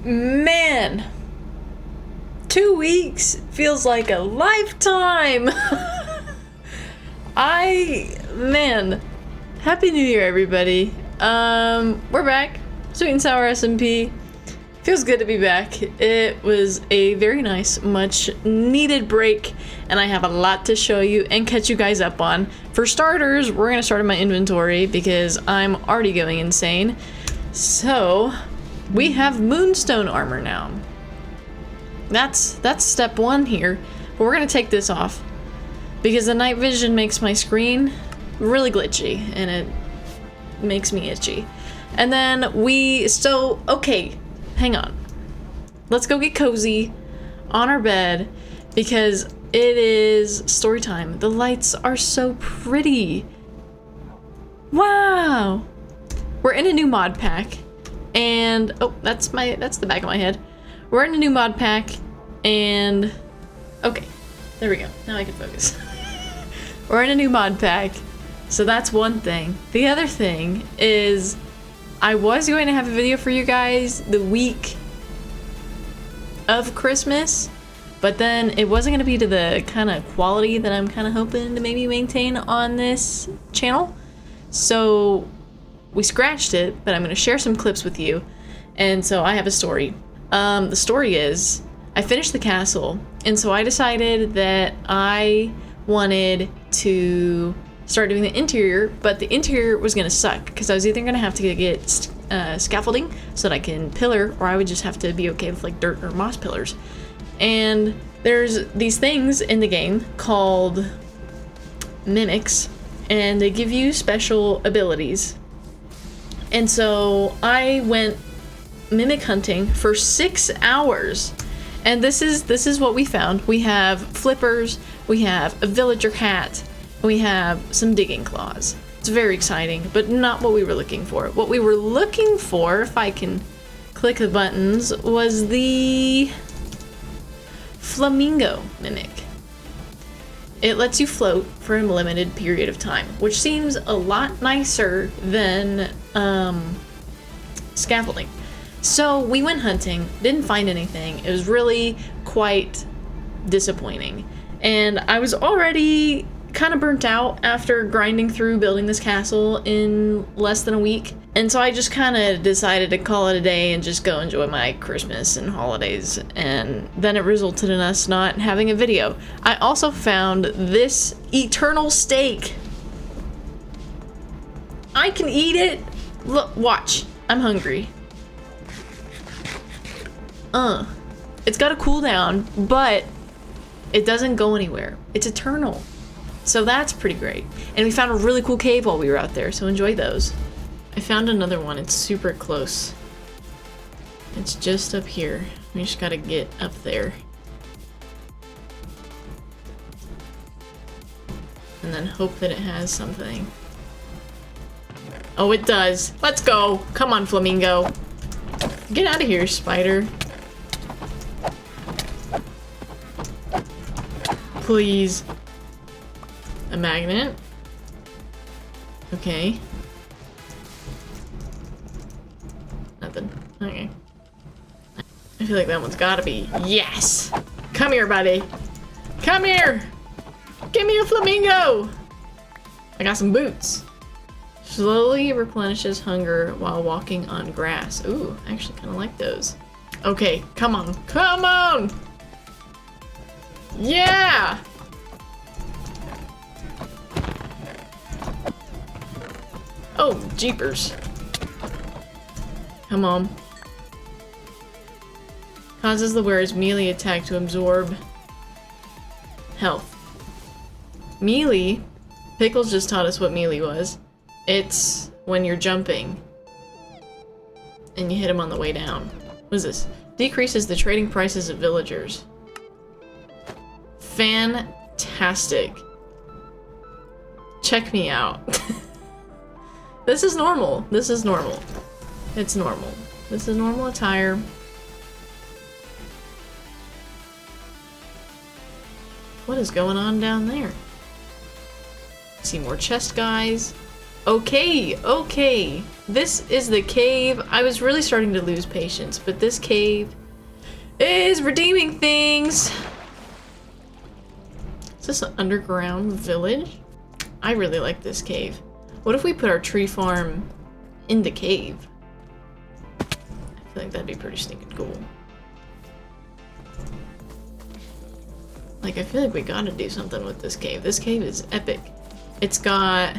Man, 2 weeks feels like a lifetime. Man, Happy New Year, everybody. We're back. Sweet and Sour SMP. Feels good to be back. It was a very nice, much needed break, and I have a lot to show you and catch you guys up on. For starters, we're gonna start in my inventory because I'm already going insane. So, we have Moonstone armor now. That's step one here, but we're gonna take this off because the night vision makes my screen really glitchy and it makes me itchy. And then okay, hang on. Let's go get cozy on our bed because it is story time. The lights are so pretty. Wow. We're in a new mod pack and oh, that's the back of my head. We're in a new mod pack and okay, there we go. Now I can focus. We're in a new mod pack. So that's one thing. The other thing is I was going to have a video for you guys the week of Christmas, but then it wasn't going to be to the kind of quality that I'm kind of hoping to maybe maintain on this channel. So we scratched it, but I'm going to share some clips with you. And so I have a story. The story is I finished the castle, and so I decided that I wanted to start doing the interior, but the interior was gonna suck because I was either gonna have to get scaffolding so that I can pillar, or I would just have to be okay with like dirt or moss pillars. And there's these things in the game called mimics, and they give you special abilities. And so I went mimic hunting for 6 hours, and this is what we found. We have flippers, we have a villager hat, we have some digging claws. It's very exciting, but not what we were looking for. What we were looking for, if I can click the buttons, was the flamingo mimic. It lets you float for a limited period of time, which seems a lot nicer than scaffolding. So we went hunting, didn't find anything. It was really quite disappointing. And I was already kind of burnt out after grinding through building this castle in less than a week. And so I just kind of decided to call it a day and just go enjoy my Christmas and holidays. And then it resulted in us not having a video. I also found this eternal steak. I can eat it. Look, watch. I'm hungry. It's got a cooldown, but it doesn't go anywhere. It's eternal. So that's pretty great. And we found a really cool cave while we were out there, so enjoy those. I found another one. It's super close. It's just up here. We just gotta get up there. And then hope that it has something. Oh, it does. Let's go. Come on, flamingo. Get out of here, spider. Please. A magnet. Okay. Nothing. Okay. I feel like that one's gotta be. Yes! Come here, buddy. Come here! Give me a flamingo! I got some boots. Slowly replenishes hunger while walking on grass. Ooh, I actually kind of like those. Okay, come on. Come on! Yeah! Oh, jeepers. Come on. Causes the wearer's melee attack to absorb health. Melee? Pickles just taught us what melee was. It's when you're jumping and you hit him on the way down. What is this? Decreases the trading prices of villagers. Fantastic. Check me out. This is normal. This is normal. It's normal. This is normal attire. What is going on down there? See more chest guys. Okay, okay. This is the cave. I was really starting to lose patience, but this cave is redeeming things. Is this an underground village? I really like this cave. What if we put our tree farm in the cave? I feel like that'd be pretty stinking cool. Like, I feel like we gotta do something with this cave. This cave is epic. It's got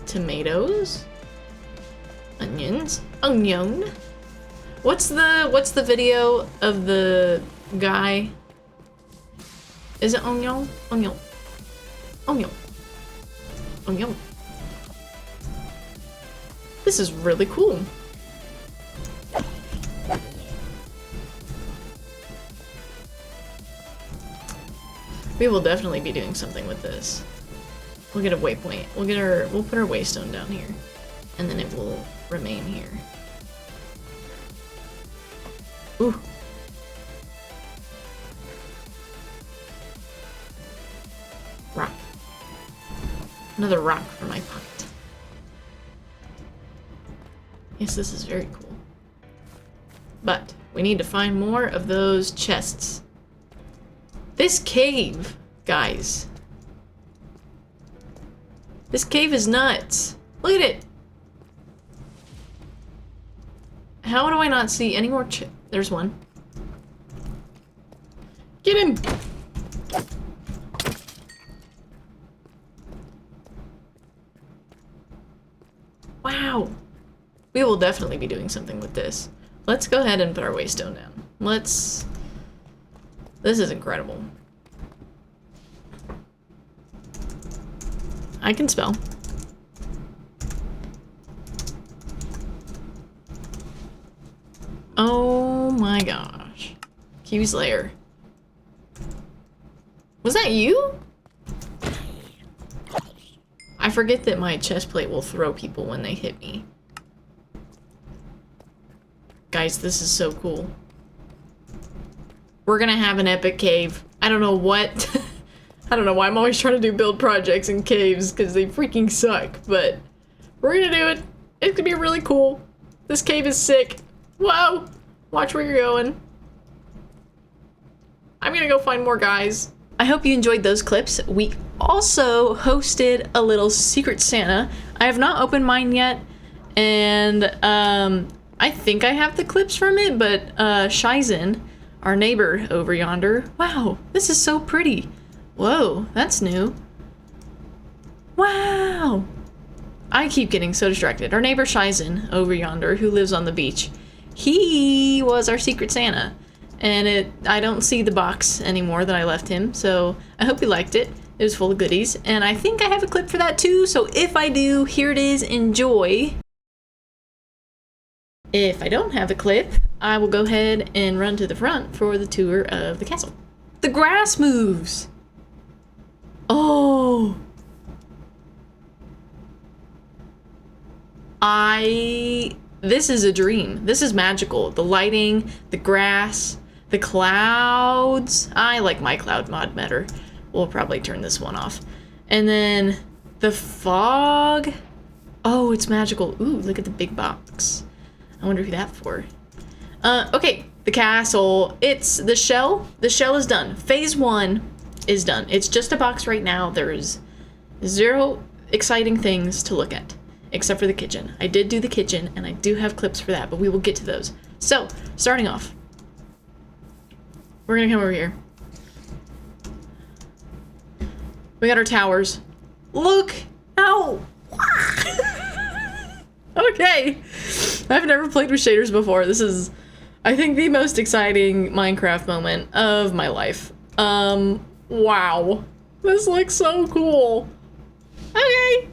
tomatoes, onions, onion. What's the video of the guy? Is it onion? Onion. Onion. Onion. This is really cool. We will definitely be doing something with this. We'll get a waypoint. We'll put our waystone down here. And then it will remain here. Ooh. Rock. Another rock for my pocket. Yes, this is very cool. But we need to find more of those chests. This cave, guys. This cave is nuts. Look at it. How do I not see any more There's one. Get him! Wow. We will definitely be doing something with this. Let's go ahead and put our waystone down. This is incredible. I can spell. Oh my gosh. Kiwi's lair. Was that you? I forget that my chest plate will throw people when they hit me. Guys, this is so cool. We're gonna have an epic cave. I don't know what. I don't know why I'm always trying to do build projects in caves because they freaking suck, but we're gonna do it. It's gonna be really cool. This cave is sick. Whoa! Watch where you're going. I'm gonna go find more guys. I hope you enjoyed those clips. We also hosted a little Secret Santa. I have not opened mine yet, and I think I have the clips from it, but Shizen, our neighbor over yonder. Wow, this is so pretty. Whoa, that's new. Wow. I keep getting so distracted. Our neighbor Shizen over yonder, who lives on the beach, he was our Secret Santa. And I don't see the box anymore that I left him, so I hope you liked it. It was full of goodies, and I think I have a clip for that too, so if I do, here it is, enjoy. If I don't have a clip, I will go ahead and run to the front for the tour of the castle. The grass moves! Oh! This is a dream. This is magical. The lighting, the grass, the clouds. I like my cloud mod better. We'll probably turn this one off. And then the fog. Oh, it's magical. Ooh, look at the big box. I wonder who that's for. Okay, the castle. It's the shell. The shell is done. Phase 1 is done. It's just a box right now. There is 0 exciting things to look at, except for the kitchen. I did do the kitchen, and I do have clips for that, but we will get to those. So, starting off, we're gonna come over here. We got our towers. Look! Ow! Okay. I've never played with shaders before. This is, I think, the most exciting Minecraft moment of my life. Wow. This looks so cool. Okay.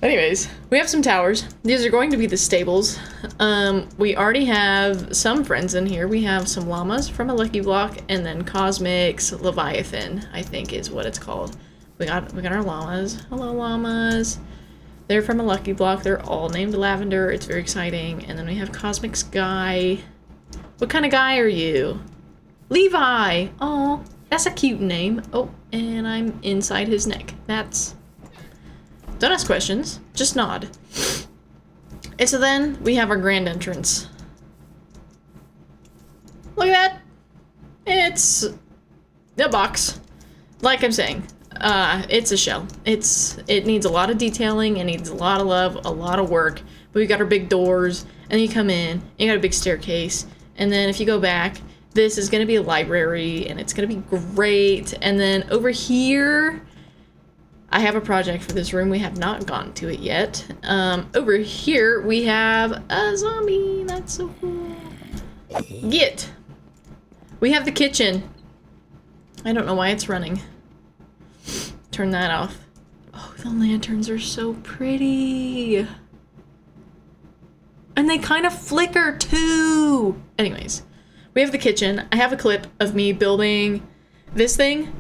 Anyways, we have some towers. These are going to be the stables. We already have some friends in here. We have some llamas from a Lucky Block, and then Cosmic's Leviathan, I think is what it's called. We got our llamas. Hello, llamas. They're from a Lucky Block. They're all named Lavender. It's very exciting. And then we have Cosmic's guy. What kind of guy are you? Levi. Oh, that's a cute name. Oh, and I'm inside his neck. That's Don't ask questions, just nod. And so then we have our grand entrance. Look at that! It's a box. Like I'm saying, it's a shell. It needs a lot of detailing, it needs a lot of love, a lot of work. But we got our big doors, and then you come in, and you got a big staircase, and then if you go back, this is gonna be a library, and it's gonna be great. And then over here, I have a project for this room. We have not gone to it yet. Over here, we have a zombie. That's so cool. Get. We have the kitchen. I don't know why it's running. Turn that off. Oh, the lanterns are so pretty. And they kind of flicker too. Anyways, we have the kitchen. I have a clip of me building this thing.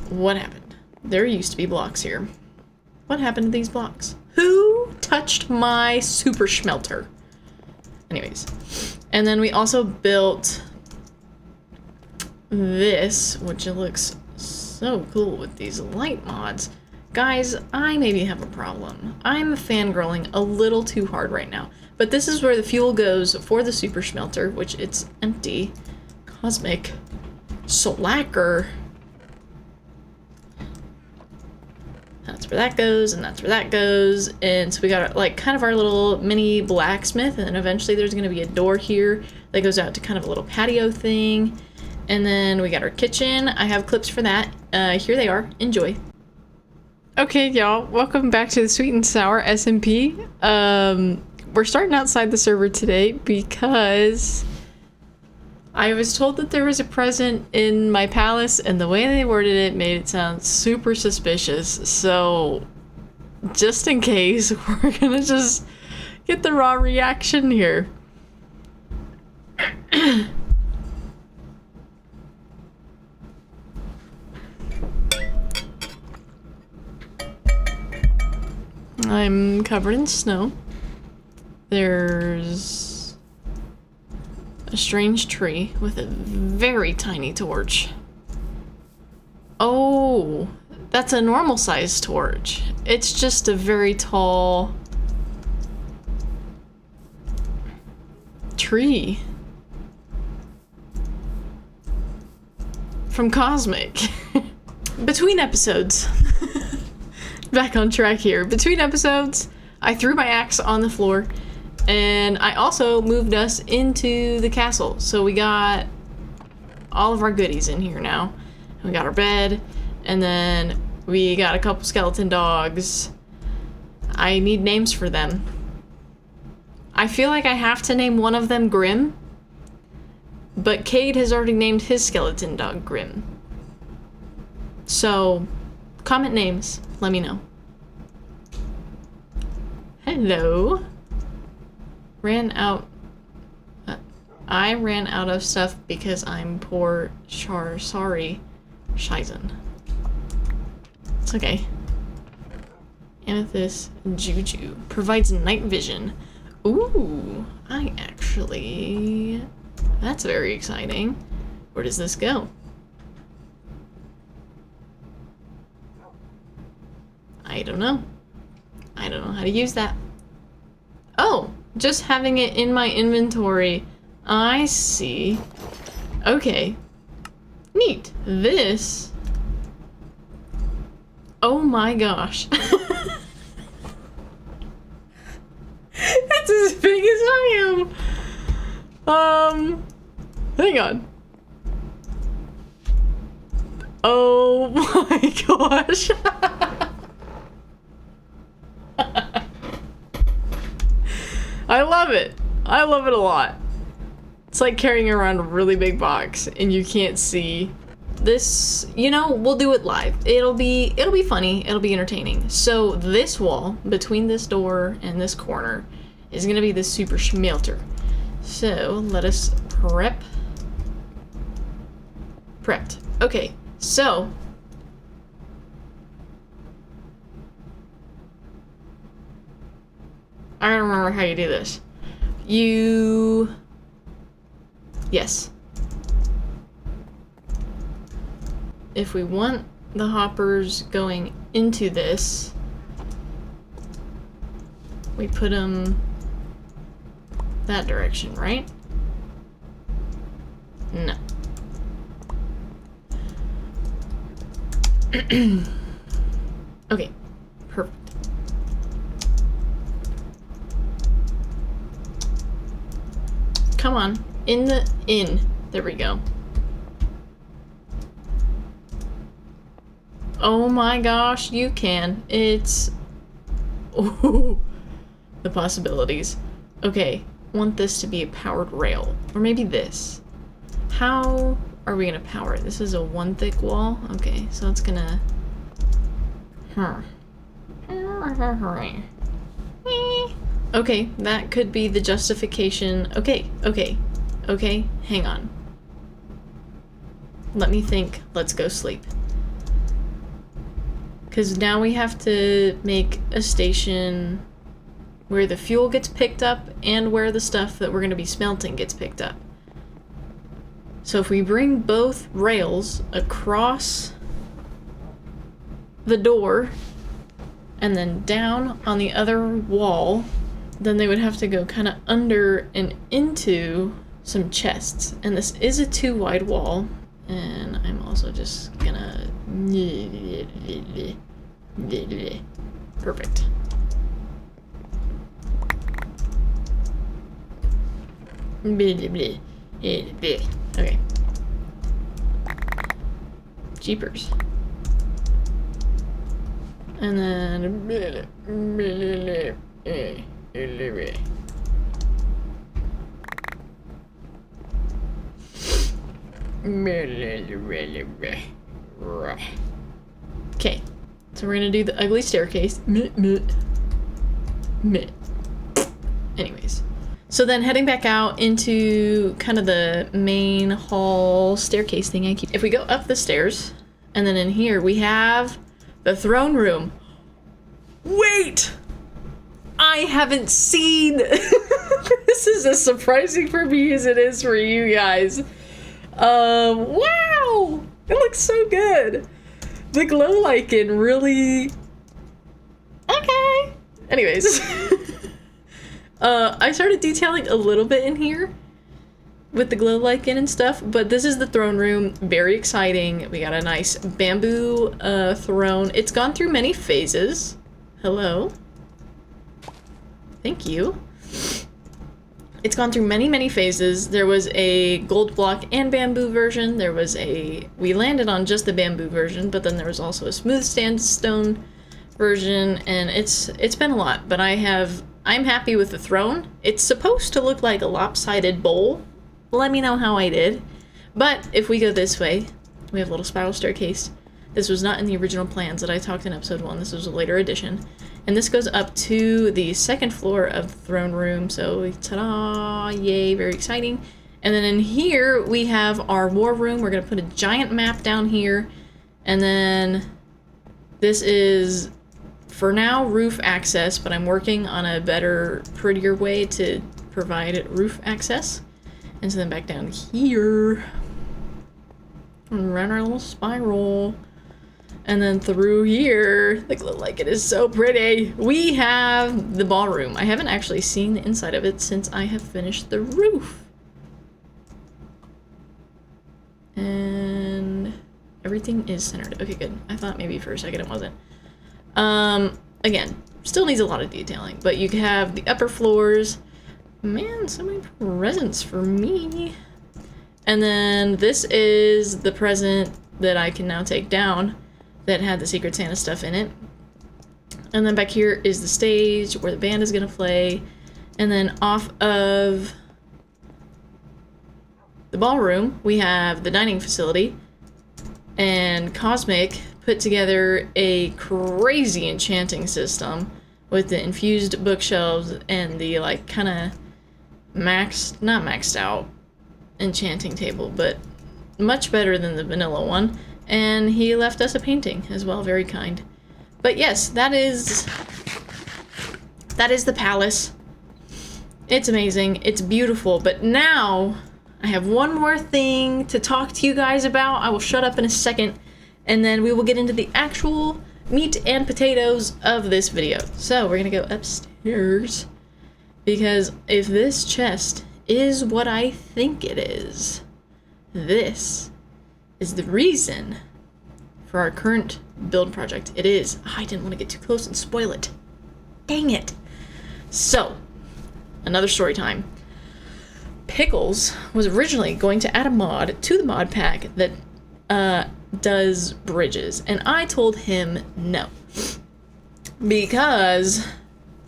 What happened? There used to be blocks here. What happened to these blocks? Who touched my super smelter? Anyways, and then we also built this, which it looks so cool with these light mods. Guys, I maybe have a problem. I'm fangirling a little too hard right now. But this is where the fuel goes for the super smelter, which it's empty. Cosmic. Slacker. That's where that goes, and that's where that goes. And so we got like kind of our little mini blacksmith, and then eventually there's gonna be a door here that goes out to kind of a little patio thing. And then we got our kitchen. I have clips for that. Here they are. Enjoy. Okay, y'all. Welcome back to the Sweet and Sour SMP. We're starting outside the server today because I was told that there was a present in my palace, and the way they worded it made it sound super suspicious. So, just in case, we're gonna just get the raw reaction here. I'm covered in snow. There's a strange tree with a very tiny torch. Oh, that's a normal sized torch. It's just a very tall tree. From Cosmic. Between episodes. Back on track here. Between episodes, I threw my axe on the floor, and I also moved us into the castle. So we got all of our goodies in here now. We got our bed, and then we got a couple skeleton dogs. I need names for them. I feel like I have to name one of them Grim, but Cade has already named his skeleton dog Grim. So, comment names. Let me know. Hello. Ran out. I ran out of stuff because I'm poor. Sorry. Shizen. It's okay. Amethyst Juju provides night vision. Ooh, I actually. That's very exciting. Where does this go? I don't know. I don't know how to use that. Oh, just having it in my inventory. I see. Okay. Neat. This. Oh my gosh. That's as big as I am. Hang on. Oh my gosh. I love it. I love it a lot. It's like carrying around a really big box and you can't see this. You know, we'll do it live. It'll be funny. It'll be entertaining. So this wall between this door and this corner is gonna be the super smelter. So let us prepped. Okay, so I don't remember how you do this. Yes. If we want the hoppers going into this, we put them that direction, right? No. Okay, perfect. Come on, in. There we go. Oh my gosh, you can. It's... Oh, the possibilities. Okay, want this to be a powered rail. Or maybe this. How are we gonna power it? This is a one thick wall? Okay, so it's gonna... Okay, that could be the justification. Okay, hang on. Let me think. Let's go sleep. Because now we have to make a station where the fuel gets picked up and where the stuff that we're going to be smelting gets picked up. So if we bring both rails across the door and then down on the other wall, then they would have to go kind of under and into some chests. And this is a 2 wide wall. And I'm also just gonna... Perfect. Okay. Jeepers. And then... Okay, so we're gonna do the ugly staircase. Anyways, so then heading back out into kind of the main hall staircase thing. If we go up the stairs, and then in here we have the throne room. Wait! I haven't seen... This is as surprising for me as it is for you guys. Wow! It looks so good. The glow lichen really... Okay. Anyways. I started detailing a little bit in here with the glow lichen and stuff, but this is the throne room. Very exciting. We got a nice bamboo throne. It's gone through many phases. Hello. Thank you. It's gone through many phases. There was a gold block and bamboo version. There was a... We landed on just the bamboo version, but then there was also a smooth sandstone version, and it's been a lot, but I'm happy with the throne. It's supposed to look like a lopsided bowl. Let me know how I did. But if we go this way, we have a little spiral staircase. This was not in the original plans that I talked in episode 1. This was a later addition. And this goes up to the 2nd floor of the throne room. So, ta-da! Yay, very exciting. And then in here, we have our war room. We're going to put a giant map down here. And then this is, for now, roof access. But I'm working on a better, prettier way to provide roof access. And so then back down here. And run our little spiral. And then through here, the glow lichen is so pretty. We have the ballroom. I haven't actually seen the inside of it since I have finished the roof. And everything is centered. Okay, good. I thought maybe for a second it wasn't. Again, still needs a lot of detailing, but you have the upper floors. Man, so many presents for me. And then this is the present that I can now take down that had the Secret Santa stuff in it. And then back here is the stage where the band is gonna play. And then off of the ballroom, we have the dining facility. And Cosmic put together a crazy enchanting system with the infused bookshelves and the, like, kind of not maxed out enchanting table, but much better than the vanilla one. And he left us a painting as well, very kind. But yes, that is the palace. It's amazing, it's beautiful, but now I have one more thing to talk to you guys about. I will shut up in a second, and then we will get into the actual meat and potatoes of this video. So we're gonna go upstairs. cares? Because if this chest is what I think it is, this is the reason for our current build project. It is. I didn't want to get too close and spoil it. Dang it. So, another story time. Pickles was originally going to add a mod to the mod pack that does bridges, and I told him no. Because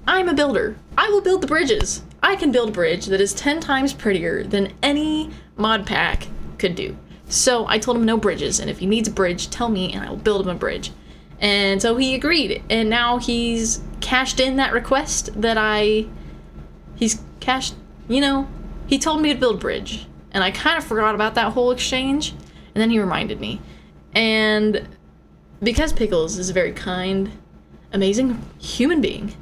I'm a builder. I will build the bridges. I can build a bridge that is 10 times prettier than any mod pack could do. So I told him no bridges, and if he needs a bridge, tell me and I will build him a bridge. And so he agreed, and now he's cashed in that request that he's cashed, you know, he told me to build a bridge, and I kind of forgot about that whole exchange, and then he reminded me. And because Pickles is a very kind, amazing human being,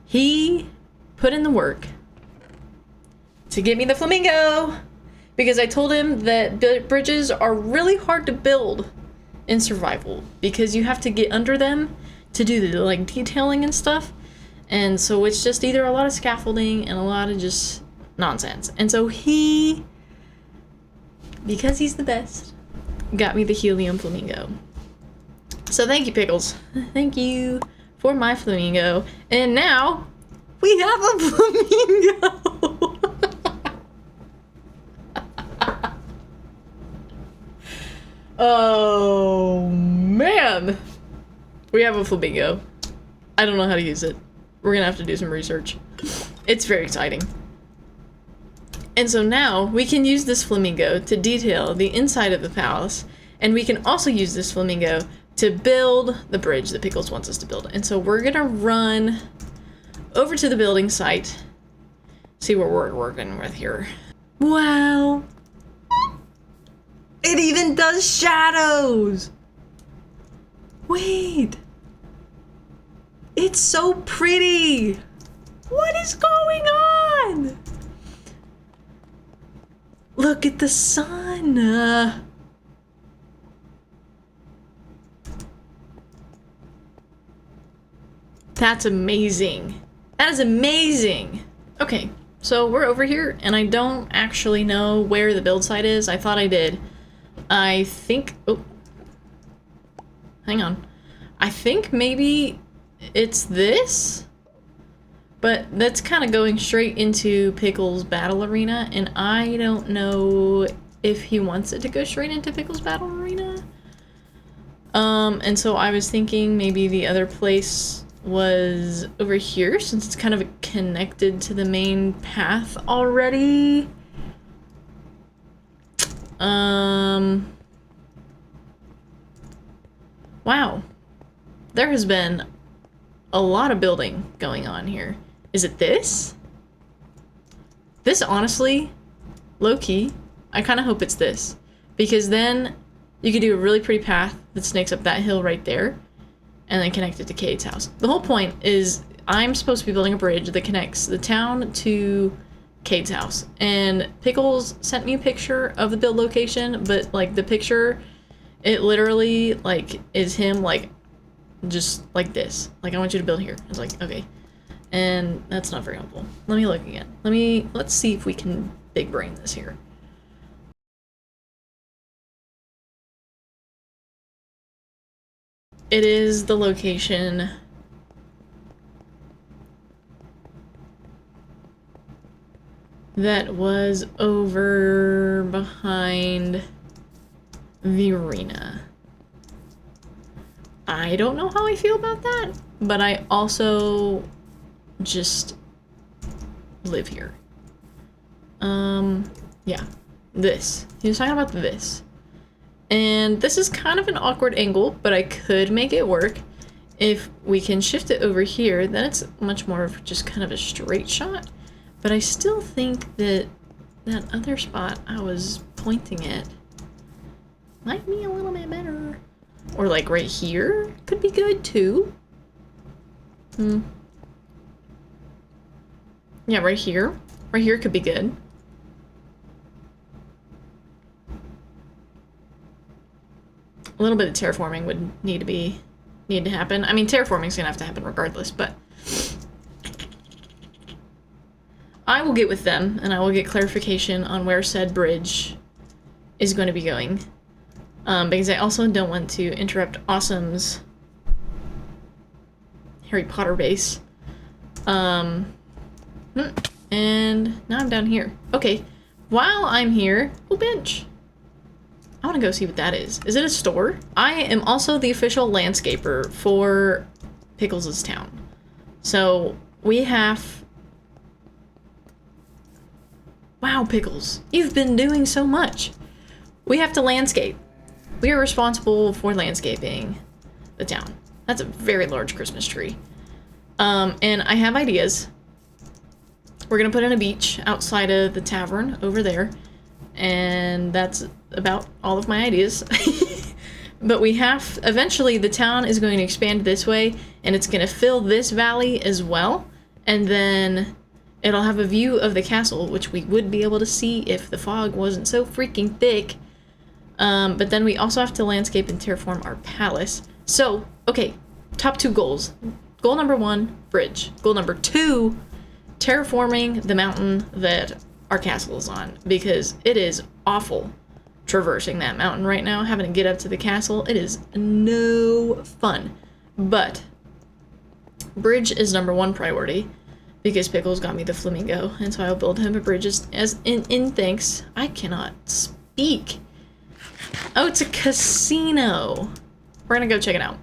he put in the work to get me the flamingo, because I told him that bridges are really hard to build in survival because you have to get under them to do the like detailing and stuff, and so it's just either a lot of scaffolding and a lot of just nonsense. And so he, because he's the best, got me the helium flamingo. So thank you, Pickles. Thank you for my flamingo. And now we have a flamingo. Oh man, we have a flamingo. I don't know how to use it. We're gonna have to do some research. It's very exciting. And so now we can use this flamingo to detail the inside of the palace, and we can also use this flamingo to build the bridge that Pickles wants us to build. And so we're gonna run over to the building site, see what we're working with here. Wow. It even does shadows! Wait! It's so pretty! What is going on? Look at the sun! That's amazing. That is amazing! Okay, so we're over here, and I don't actually know where the build site is. I thought I did. I think, oh, hang on. I think maybe it's this, but that's kind of going straight into Pickles' battle arena, and I don't know if he wants it to go straight into Pickles' battle arena. And so I was thinking maybe the other place was over here, since it's kind of connected to the main path already. Wow. There has been a lot of building going on here. Is it this? This, honestly, low-key, I kind of hope it's this. Because then you could do a really pretty path that snakes up that hill right there, and then connect it to Cade's house. The whole point is I'm supposed to be building a bridge that connects the town to Cade's house, and Pickles sent me a picture of the build location, but like the picture, it literally like is him like just like this, like I want you to build here. I was like, okay, and that's not very helpful. Let me look again. Let's see if we can big brain this here. It is the location that was over behind the arena. I don't know how I feel about that, but I also just live here. Yeah, this. He was talking about this. And this is kind of an awkward angle, but I could make it work. If we can shift it over here, then it's much more of just kind of a straight shot. But I still think that that other spot I was pointing at might be a little bit better. Or like right here could be good too. Yeah, right here. Right here could be good. A little bit of terraforming would need to happen. I mean, terraforming is gonna have to happen regardless, but I will get with them and I will get clarification on where said bridge is going to be going. Because I also don't want to interrupt Awesome's Harry Potter base. And now I'm down here. Okay, while I'm here, oh, bench. I want to go see what that is. Is it a store? I am also the official landscaper for Pickles' town. So we have... Wow, Pickles, you've been doing so much. We have to landscape. We are responsible for landscaping the town. That's a very large Christmas tree. And I have ideas. We're gonna put in a beach outside of the tavern over there. And that's about all of my ideas. But we have, eventually the town is going to expand this way, and it's gonna fill this valley as well. And then it'll have a view of the castle, which we would be able to see if the fog wasn't so freaking thick. But then we also have to landscape and terraform our palace. So, okay, top 2 goals. Goal number 1, bridge. Goal number 2, terraforming the mountain that our castle is on, because it is awful traversing that mountain right now, having to get up to the castle. It is no fun. But bridge is number 1 priority, because Pickles got me the flamingo, and so I'll build him a bridge as in thanks. I cannot speak. Oh, it's a casino. We're gonna go check it out.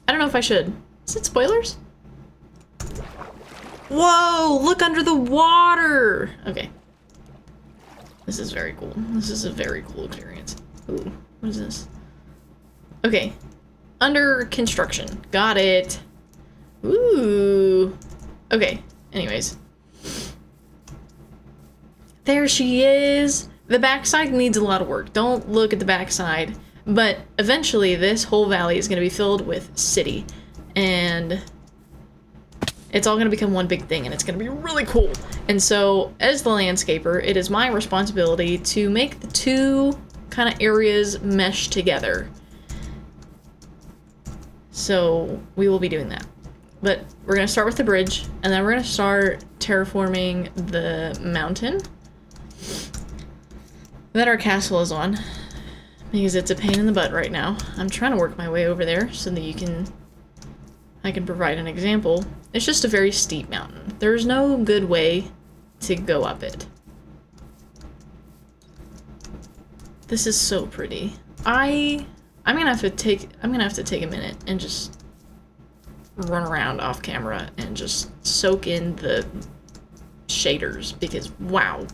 I don't know if I should. Is it spoilers? Whoa, look under the water. Okay. This is very cool. This is a very cool experience. Ooh, what is this? Okay. Under construction. Got it. Ooh. Okay. Anyways. There she is. The backside needs a lot of work. Don't look at the backside. But eventually this whole valley is going to be filled with city. And it's all going to become one big thing, and it's going to be really cool. And so, as the landscaper, it is my responsibility to make the 2 kind of areas mesh together. So, we will be doing that. But we're going to start with the bridge, and then we're going to start terraforming the mountain that our castle is on. Because it's a pain in the butt right now. I'm trying to work my way over there so that I can provide an example. It's just a very steep mountain. There's no good way to go up it. This is so pretty. I'm gonna have to take a minute and just run around off camera and just soak in the shaders, because wow.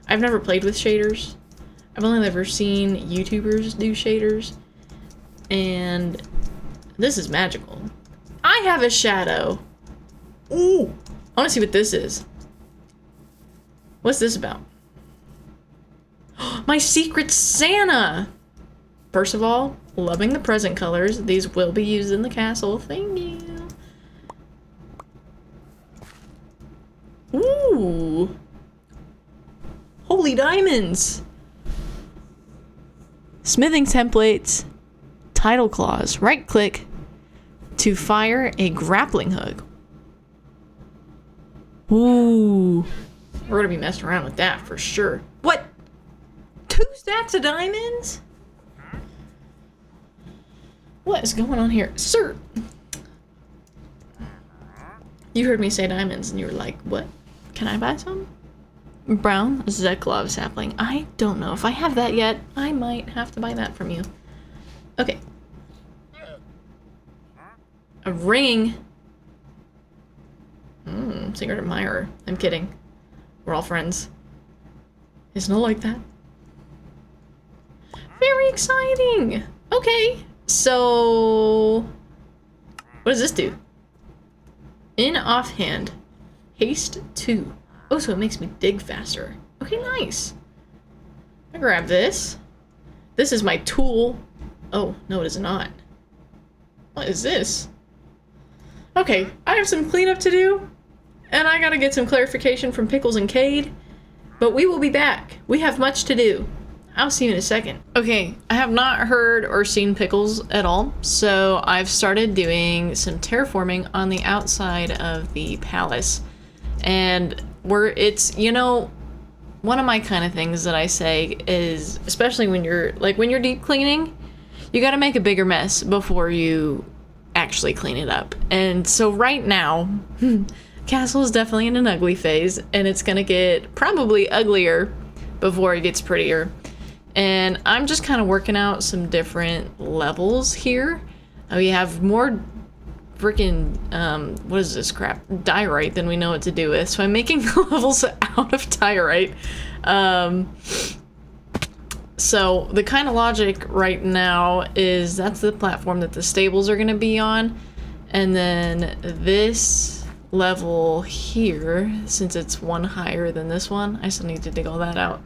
I've never played with shaders. I've only ever seen YouTubers do shaders, and this is magical. I have a shadow. Ooh, I want to see what this is. What's this about? My secret Santa! First of all, loving the present colors. These will be used in the castle. Thank you. Ooh. Holy diamonds! Smithing templates. Title clause. Right click to fire a grappling hook. Ooh. We're gonna be messing around with that for sure. What? 2 stacks of diamonds? What is going on here? Sir! You heard me say diamonds and you were like, what? Can I buy some? Brown Zeklov sapling. I don't know if I have that yet. I might have to buy that from you. Okay. A ring. Secret admirer. I'm kidding. We're all friends. It's not like that. Very exciting. Okay. So, what does this do? In offhand. Haste 2. Oh, so it makes me dig faster. Okay, nice. I grab this. This is my tool. Oh, no, it is not. What is this? Okay, I have some cleanup to do, and I gotta get some clarification from Pickles and Cade, but we will be back. We have much to do. I'll see you in a second. Okay, I have not heard or seen Pickles at all, so I've started doing some terraforming on the outside of the palace. And it's, you know, one of my kind of things that I say is, especially when you're deep cleaning, you gotta make a bigger mess before you actually clean it up. And so right now, Castle is definitely in an ugly phase, and it's gonna get probably uglier before it gets prettier. And I'm just kind of working out some different levels here. We have more freaking, what is this crap? Diorite than we know what to do with. So I'm making the levels out of diorite. So the kind of logic right now is that's the platform that the stables are going to be on. And then this level here, since it's one higher than this one, I still need to dig all that out.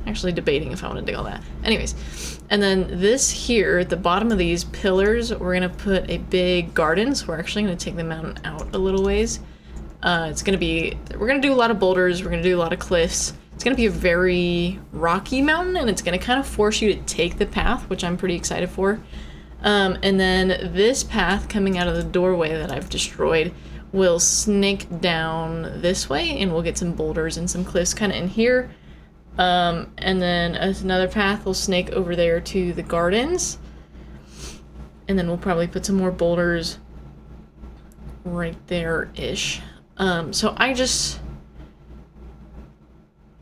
Actually debating if I want to dig all that. Anyways, and then this here, at the bottom of these pillars, we're going to put a big garden. So we're actually going to take the mountain out a little ways. It's going to be, we're going to do a lot of boulders. We're going to do a lot of cliffs. It's going to be a very rocky mountain, and it's going to kind of force you to take the path, which I'm pretty excited for. And then this path coming out of the doorway that I've destroyed will snake down this way, and we'll get some boulders and some cliffs kind of in here. And then another path will snake over there to the gardens. And then we'll probably put some more boulders right there-ish. So I just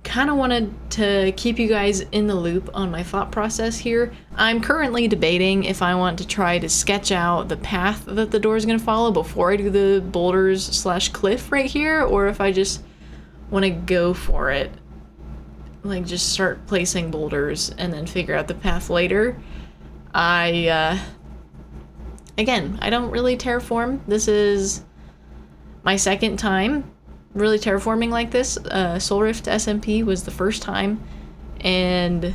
kind of wanted to keep you guys in the loop on my thought process here. I'm currently debating if I want to try to sketch out the path that the door is going to follow before I do the boulders / cliff right here, or if I just want to go for it. Like, just start placing boulders and then figure out the path later. Again, I don't really terraform. This is my second time really terraforming like this. Soulrift SMP was the first time, and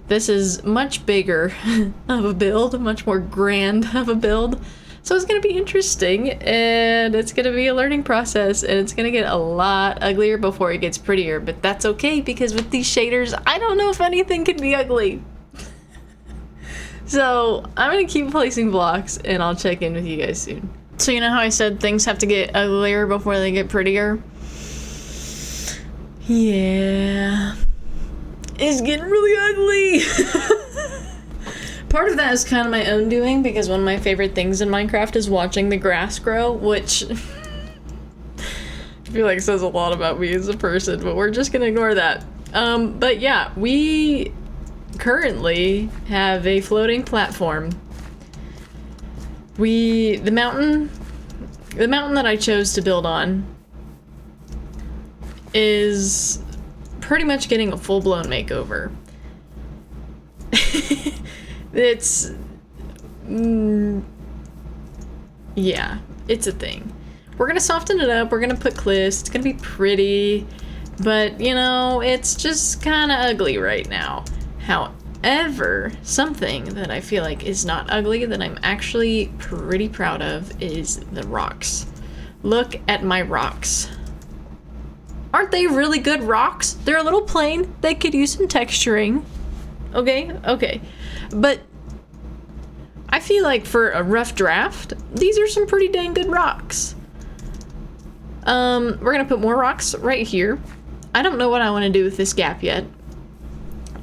this is much bigger of a build, much more grand of a build. So it's going to be interesting, and it's going to be a learning process, and it's going to get a lot uglier before it gets prettier, but that's okay, because with these shaders, I don't know if anything can be ugly. So I'm going to keep placing blocks, and I'll check in with you guys soon. So you know how I said things have to get uglier before they get prettier? Yeah. It's getting really ugly! Part of that is kind of my own doing, because one of my favorite things in Minecraft is watching the grass grow, which I feel like says a lot about me as a person, but we're just gonna ignore that. But yeah, we currently have a floating platform. The mountain that I chose to build on is pretty much getting a full-blown makeover. It's, yeah, it's a thing. We're gonna soften it up, we're gonna put cliffs, it's gonna be pretty, but, you know, it's just kind of ugly right now. However, something that I feel like is not ugly, that I'm actually pretty proud of, is the rocks. Look at my rocks. Aren't they really good rocks? They're a little plain, they could use some texturing. Okay. But I feel like for a rough draft, these are some pretty dang good rocks. We're gonna put more rocks right here. I don't know what I want to do with this gap yet.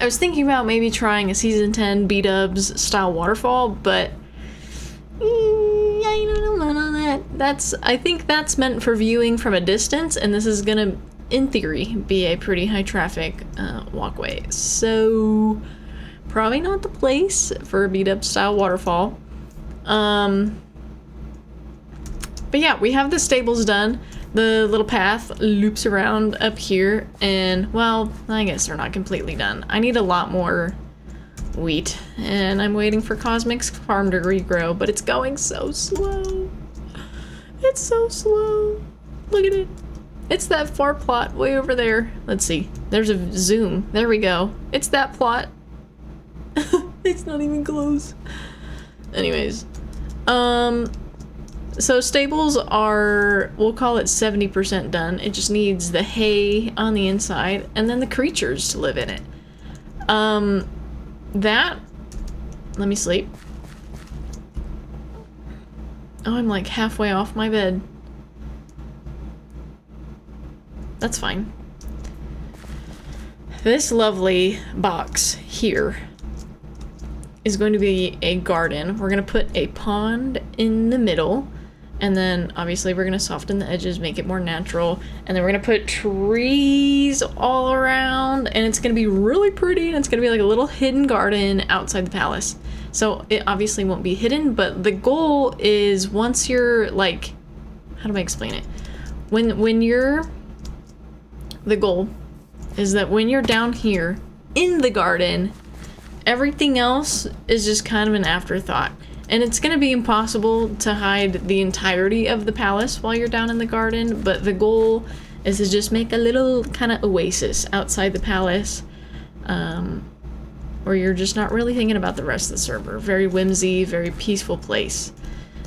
I was thinking about maybe trying a season 10 B-dubs style waterfall, but I don't know that. I think that's meant for viewing from a distance, and this is gonna, in theory, be a pretty high traffic walkway. So probably not the place for a beat-up style waterfall. But yeah, we have the stables done. The little path loops around up here, and, well, I guess they're not completely done. I need a lot more wheat, and I'm waiting for Cosmic's farm to regrow, but it's going so slow. It's so slow. Look at it. It's that far plot way over there. Let's see. There's a zoom. There we go. It's that plot. It's not even close. Anyways, so stables are, we'll call it 70% done. It just needs the hay on the inside and then the creatures to live in it. Let me sleep. Oh, I'm like halfway off my bed. that's fine. This lovely box here is going to be a garden. We're going to put a pond in the middle, and then obviously we're going to soften the edges, make it more natural, and then we're going to put trees all around, and it's going to be really pretty, and it's going to be like a little hidden garden outside the palace. So it obviously won't be hidden, but the goal is once you're like, how do I explain it? The goal is that when you're down here in the garden, everything else is just kind of an afterthought. And it's going to be impossible to hide the entirety of the palace while you're down in the garden, but the goal is to just make a little kind of oasis outside the palace, where you're just not really thinking about the rest of the server. Very whimsy, very peaceful place.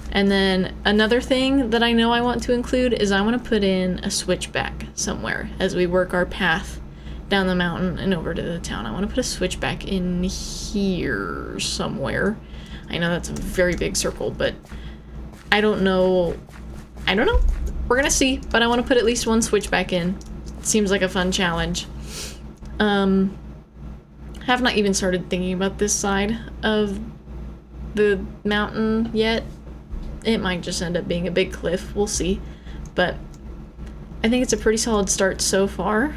And then another thing that I know I want to include is I want to put in a switchback somewhere as we work our path down the mountain and over to the town. I want to put a switchback in here somewhere. I know that's a very big circle, but I don't know. We're gonna see, but I want to put at least one switchback in. Seems like a fun challenge. Have not even started thinking about this side of the mountain yet. It might just end up being a big cliff, we'll see. But I think it's a pretty solid start so far.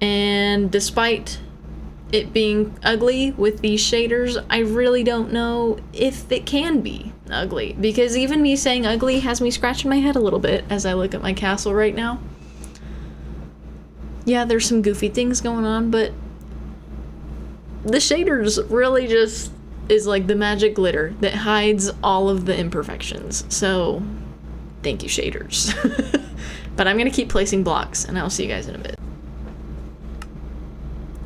And despite it being ugly with these shaders, I really don't know if it can be ugly. Because even me saying ugly has me scratching my head a little bit as I look at my castle right now. Yeah, there's some goofy things going on, but the shaders really just is like the magic glitter that hides all of the imperfections. So, thank you, shaders. But I'm gonna keep placing blocks, and I'll see you guys in a bit.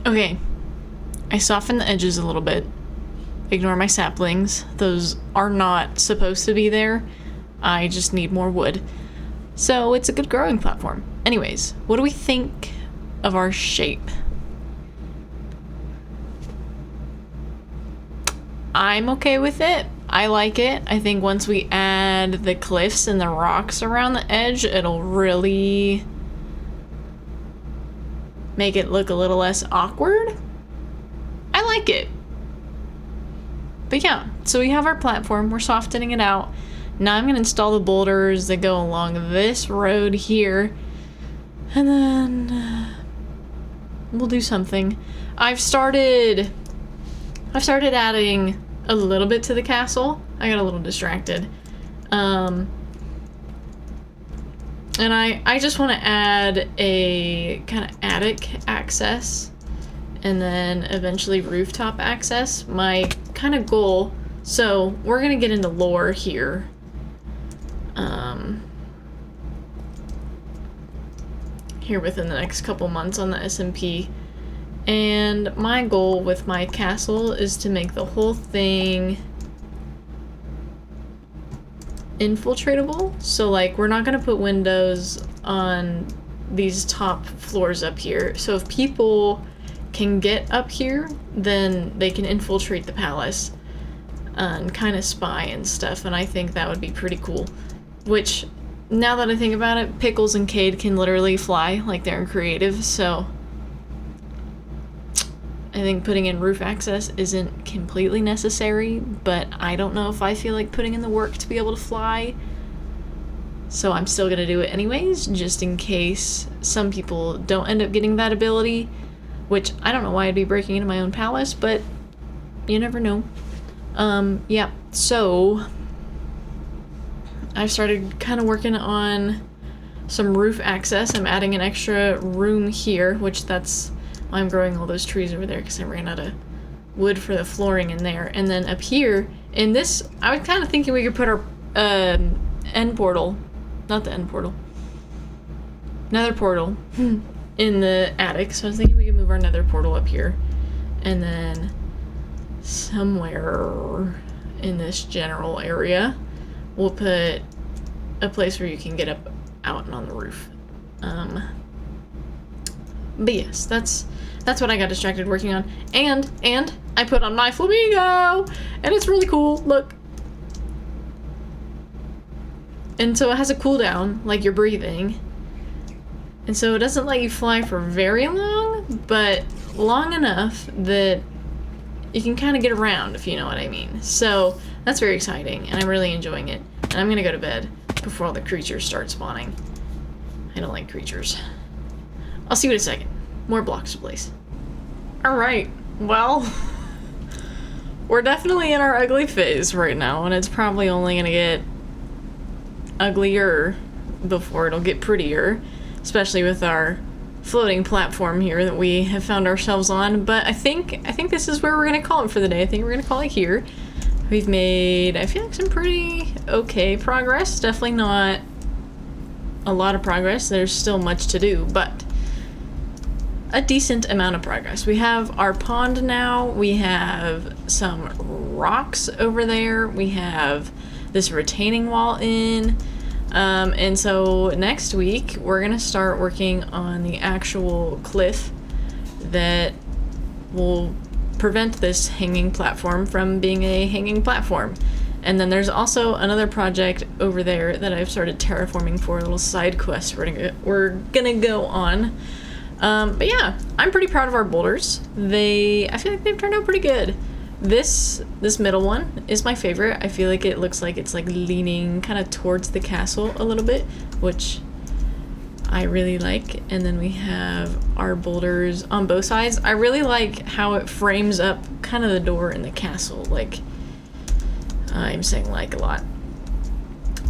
Okay, I softened the edges a little bit. Ignore my saplings. Those are not supposed to be there. I just need more wood. So it's a good growing platform. Anyways, what do we think of our shape? I'm okay with it. I like it. I think once we add the cliffs and the rocks around the edge, it'll really make it look a little less awkward. I like it. But yeah, so we have our platform. We're softening it out. Now I'm going to install the boulders that go along this road here. And then we'll do something. I've started adding a little bit to the castle. I got a little distracted. And I just want to add a kind of attic access and then eventually rooftop access. My kind of goal, so we're going to get into lore here. Here within the next couple months on the SMP. And my goal with my castle is to make the whole thing infiltratable. So like we're not gonna put windows on these top floors up here. So if people can get up here, then they can infiltrate the palace and kind of spy and stuff. And I think that would be pretty cool. Which, now that I think about it, Pickles and Cade can literally fly, like they're creative, so I think putting in roof access isn't completely necessary, but I don't know if I feel like putting in the work to be able to fly. So I'm still gonna do it anyways, just in case some people don't end up getting that ability, which I don't know why I'd be breaking into my own palace, but you never know. Yeah, so I've started kind of working on some roof access. I'm adding an extra room here, which that's why I'm growing all those trees over there, because I ran out of wood for the flooring in there. And then up here, in this, I was kind of thinking we could put our end portal, not the end portal, nether portal in the attic. So I was thinking we could move our nether portal up here. And then somewhere in this general area, we'll put a place where you can get up, out and on the roof. But yes, that's what I got distracted working on. And I put on my flamingo, and it's really cool. Look. And so it has a cooldown, like you're breathing. And so it doesn't let you fly for very long, but long enough that you can kind of get around, if you know what I mean. So that's very exciting, and I'm really enjoying it. And I'm gonna go to bed before all the creatures start spawning. I don't like creatures. I'll see you in a second. More blocks to place. Alright, well, we're definitely in our ugly phase right now, and it's probably only gonna get uglier before it'll get prettier, especially with our floating platform here that we have found ourselves on. But I think this is where we're gonna call it for the day. I think we're gonna call it here. We've made, I feel like, some pretty okay progress. Definitely not a lot of progress. There's still much to do, but a decent amount of progress. We have our pond now. We have some rocks over there. We have this retaining wall in. And so next week we're gonna start working on the actual cliff that will prevent this hanging platform from being a hanging platform. And then there's also another project over there that I've started terraforming for, a little side quest we're gonna go on. But yeah, I'm pretty proud of our boulders. I feel like they've turned out pretty good. This middle one is my favorite. I feel like it looks like it's like leaning kind of towards the castle a little bit, which I really like. And then we have our boulders on both sides. I really like how it frames up kind of the door in the castle. Like, I'm saying like a lot.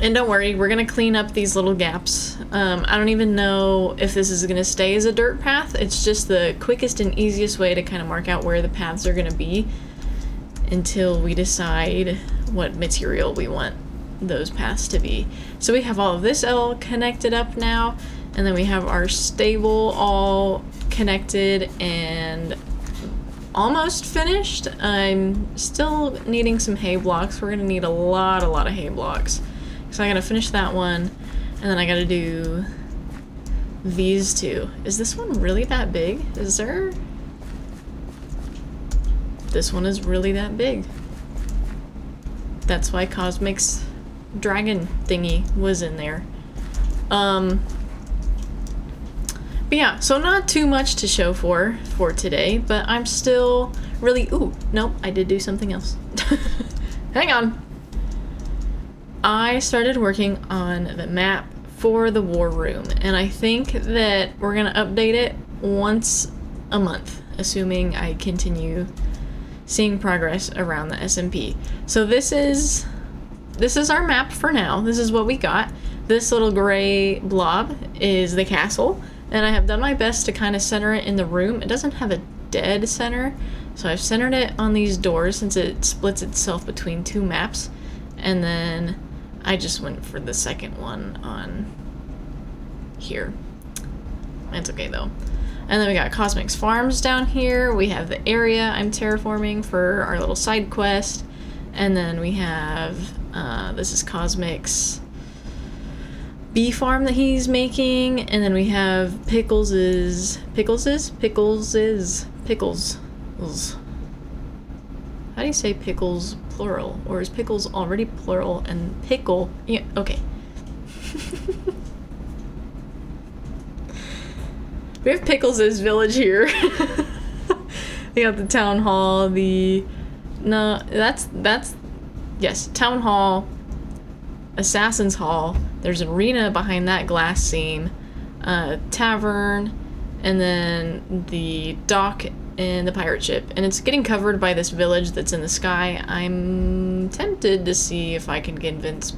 And don't worry, we're gonna clean up these little gaps. I don't even know if this is gonna stay as a dirt path. It's just the quickest and easiest way to kind of mark out where the paths are gonna be until we decide what material we want those paths to be. So we have all of this all connected up now, and then we have our stable all connected and almost finished. I'm still needing some hay blocks. We're gonna need a lot of hay blocks. So I gotta finish that one, and then I gotta do these two. Is this one really that big? Is there? This one is really that big. That's why Cosmic's dragon thingy was in there. But yeah, so not too much to show for today, but I'm still really, ooh, nope, I did do something else. Hang on. I started working on the map for the war room, and I think that we're gonna update it once a month, assuming I continue seeing progress around the SMP. So this is our map for now. This is what we got. This little gray blob is the castle, and I have done my best to kind of center it in the room. It doesn't have a dead center, so I've centered it on these doors since it splits itself between two maps, and then I just went for the second one on here. It's okay though. And then we got Cosmic's Farms down here. We have the area I'm terraforming for our little side quest. And then we have, this is Cosmic's bee farm that he's making. And then we have Pickles. How do you say pickles plural? Or is pickles already plural and pickle? Yeah, okay. We have Pickles' village here. We got the town hall, yes, town hall, assassin's hall. There's an arena behind that glass scene, tavern, and then the dock and the pirate ship. And it's getting covered by this village that's in the sky. I'm tempted to see if I can convince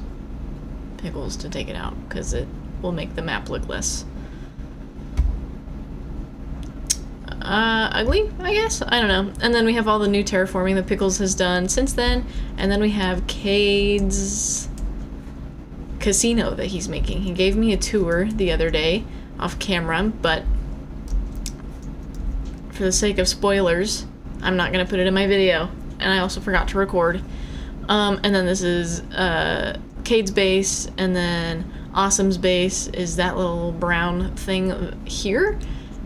Pickles to take it out, because it will make the map look less ugly, I guess? I don't know. And then we have all the new terraforming that Pickles has done since then. And then we have Cade's casino that he's making. He gave me a tour the other day off camera, but for the sake of spoilers, I'm not gonna put it in my video. And I also forgot to record. And then this is Cade's base, and then Awesome's base is that little brown thing here.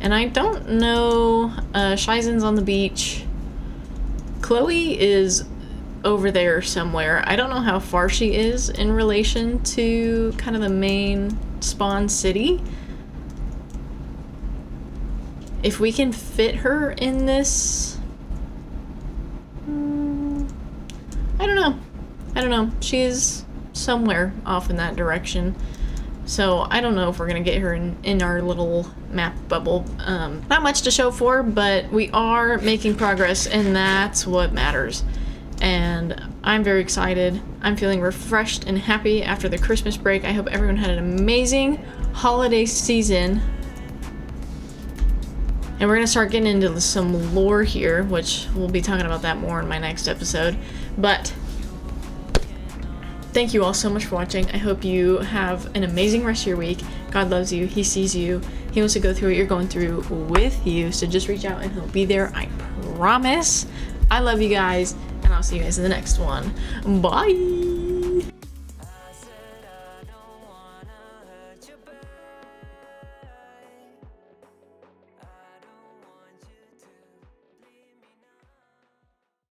And I don't know, Shizen's on the beach. Chloe is over there somewhere. I don't know how far she is in relation to kind of the main spawn city. If we can fit her in this... I don't know. I don't know. She's somewhere off in that direction. So I don't know if we're gonna get her in our little map bubble. Not much to show for, but we are making progress, and that's what matters. And I'm very excited. I'm feeling refreshed and happy after the Christmas break. I hope everyone had an amazing holiday season. And we're gonna start getting into some lore here, which we'll be talking about that more in my next episode. But thank you all so much for watching. I hope you have an amazing rest of your week. God loves you. He sees you. He wants to go through what you're going through with you. So just reach out and he'll be there. I promise. I love you guys. And I'll see you guys in the next one. Bye.